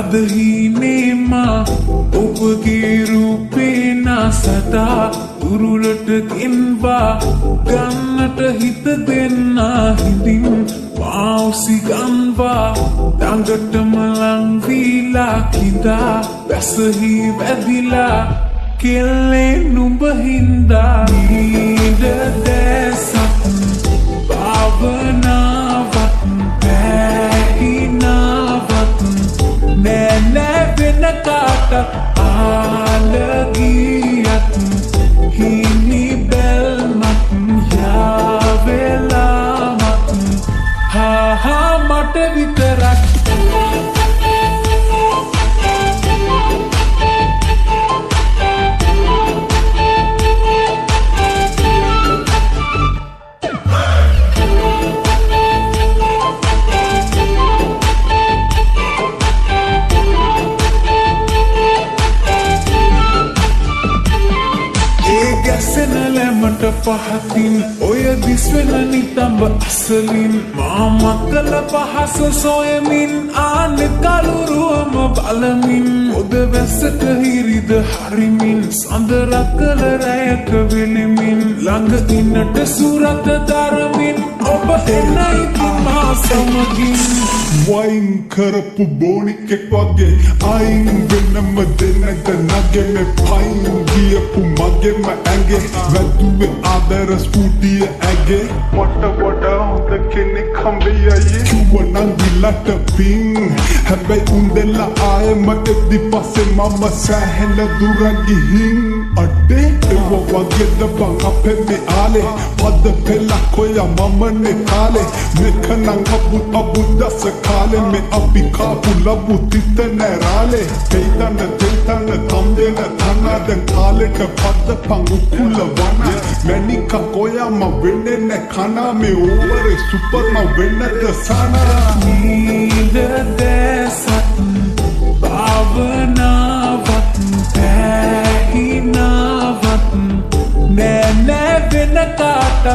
දදහිනේ මා ඔබගේ රූපේ නාසතා උරුලට ගෙන්වා ගන්නට හිත දෙන්නා හිඳින් මාවුසි ගන්වා දඟටම ලංවීලා කිඳා බැසහි වැදිලා කෙල්ලේ නුඹ හින්දා නීඩ දැසක් භාවනාවක් පැහිනාවක් නෑ වෙන කාටත් ආලගියත් හිමි බැල්මත් යාවෙලාමත් හා මට විතරක් ගැසෙනලැමට පහතින් ඔය දිස්වෙන නිතඹ අසලින් මාමකල පහස සොයමින් ආන කළුරුවම බලමින් ඔද වැස්සට හිරිද හරිමින් සඳරකල රැයක වෙලෙමින් ළඟ ඉන්නට සුරත දරමින් ඔබ එන්නයි මා සමගින් වයින් කරපු බෝනිකෙක් වගේ අයින් වෙනම දෙන්නට නගේ මේ පයින් ගියපු මගේම ඇගේ වැදුවේ ආදර ස්කූටිය ඇගේ වට වඩා හොඳ කෙනෙක් හම්බෙයයි කිව්වනම් දිලට පිං හැබැයි උන්දෙලා ආයෙම එද්දි පස්සේ මම සෑහෙන දුරක් ගිහින් අඩේ ඒව වගේද බං අපේ මේ ආලේ පද පෙලක් ඔයා මමනේ කාලේ මෙකනම් අබු දස කාලේ මේ අපි කාපු ලබු තිත නෑරාලේ තේතන තම්දෙන තනද කාලෙට පද පං උකුල වන මැනික කොයාම වෙන්නේ නෑ කනා මේ ඕවරේ සුපර්ම වෙන්නද සනා නීද දැසක් භාවනාවක් පැහිනාවක් නෑ වෙන කාටත්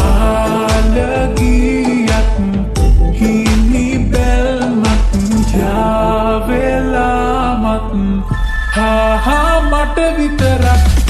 ආලගියක් හිමි බැල්මත් යාවෙලාමත් හා මට විතරක්